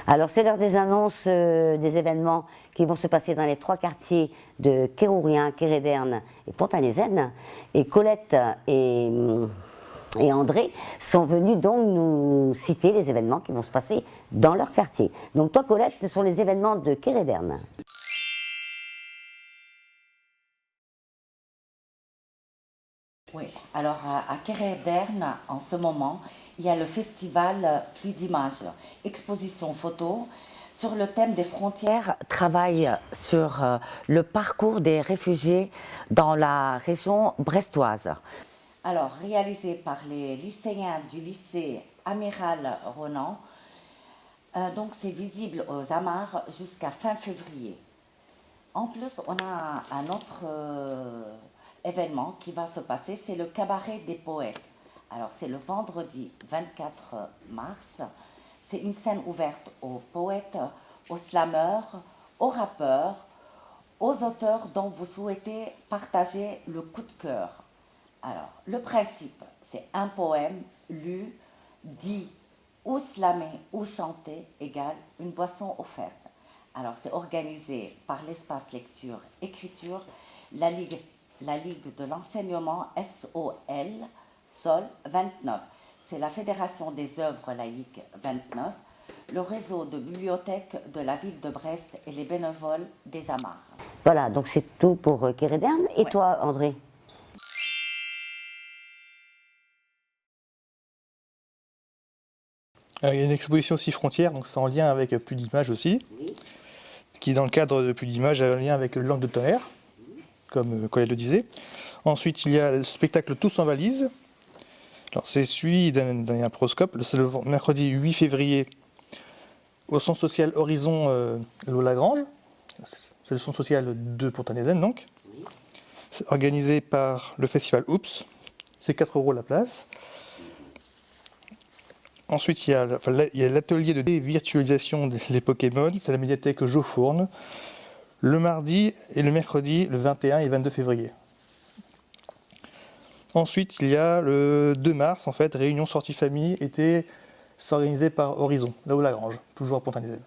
Alors c'est l'heure des annonces des événements qui vont se passer dans les 3 quartiers de Kérourien, Kéréderne et Pont-à-Lézenne. Et Colette et André sont venus donc nous citer les événements qui vont se passer dans leur quartier. Donc toi Colette, ce sont les événements de Kéréderne. Oui, alors à Kéréderne, en ce moment, il y a le festival Pluie d'images, exposition photo sur le thème des frontières, travail sur le parcours des réfugiés dans la région brestoise. Alors, réalisé par les lycéens du lycée Amiral Ronan, donc c'est visible aux Amars jusqu'à fin février. En plus, on a un autre événement qui va se passer, c'est le cabaret des poètes. Alors c'est le vendredi 24 mars, c'est une scène ouverte aux poètes, aux slameurs, aux rappeurs, aux auteurs dont vous souhaitez partager le coup de cœur. Alors le principe, c'est un poème lu, dit ou slamé ou chanté égale une boisson offerte. Alors c'est organisé par l'espace lecture écriture, la Ligue de l'enseignement SOL 29. C'est la Fédération des œuvres laïques 29, le réseau de bibliothèques de la ville de Brest et les bénévoles des Amars. Voilà, donc c'est tout pour Kéréderne. Et ouais. Toi André? Il y a une exposition aussi frontière, donc c'est en lien avec Pluie d'images aussi, oui. Qui dans le cadre de Pluie d'images a un lien avec le Langue de Tonnerre, comme Colette le disait. Ensuite, il y a le spectacle Tous en valise. C'est suivi d'un proscope. C'est le mercredi 8 février au centre social Horizon Lagrange. C'est le centre social de Pont-à-Lézenne donc. C'est organisé par le festival Oups. C'est 4 € la place. Ensuite, il y a l'atelier de virtualisation des Pokémon. C'est la médiathèque Geofourne. Le mardi et le mercredi, le 21 et 22 février. Ensuite, il y a le 2 mars, en fait, réunion sortie famille été organisée par Horizon, là où Lagrange, toujours à Pont-à-Lézenne.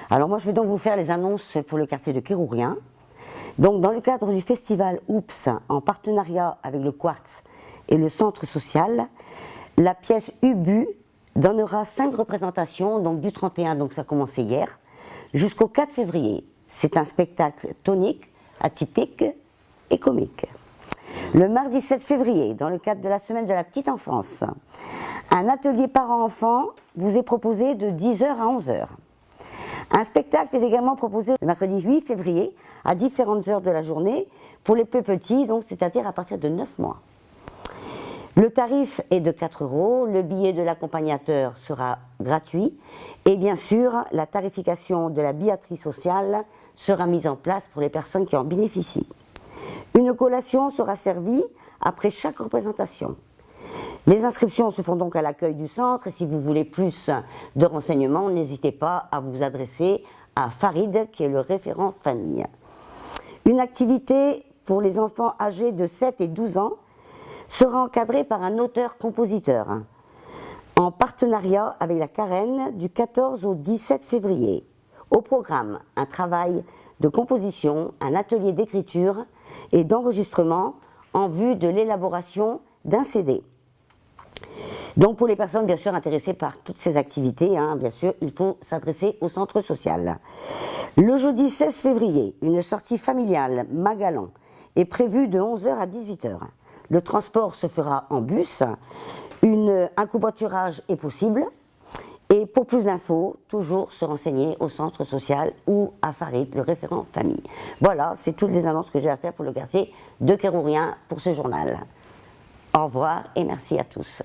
Alors moi, je vais donc vous faire les annonces pour le quartier de Kérourien. Donc dans le cadre du festival Oups, en partenariat avec le Quartz et le centre social, la pièce Ubu donnera 5 représentations, donc du 31, donc ça a commencé hier, jusqu'au 4 février. C'est un spectacle tonique, atypique et comique. Le mardi 7 février, dans le cadre de la semaine de la petite enfance, un atelier parents-enfants vous est proposé de 10h à 11h. Un spectacle est également proposé le mercredi 8 février à différentes heures de la journée pour les plus petits, donc c'est-à-dire à partir de 9 mois. Le tarif est de 4 €, le billet de l'accompagnateur sera gratuit et bien sûr la tarification de la billetterie sociale sera mise en place pour les personnes qui en bénéficient. Une collation sera servie après chaque représentation. Les inscriptions se font donc à l'accueil du centre et si vous voulez plus de renseignements, n'hésitez pas à vous adresser à Farid qui est le référent famille. Une activité pour les enfants âgés de 7 et 12 ans sera encadrée par un auteur-compositeur en partenariat avec la Carène du 14 au 17 février. Au programme, un travail de composition, un atelier d'écriture et d'enregistrement en vue de l'élaboration d'un CD. Donc pour les personnes bien sûr intéressées par toutes ces activités, bien sûr, il faut s'adresser au centre social. Le jeudi 16 février, une sortie familiale Magalan est prévue de 11h à 18h. Le transport se fera en bus, un covoiturage est possible. Et pour plus d'infos, toujours se renseigner au centre social ou à Farid, le référent famille. Voilà, c'est toutes les annonces que j'ai à faire pour le quartier de Kérourien pour ce journal. Au revoir et merci à tous.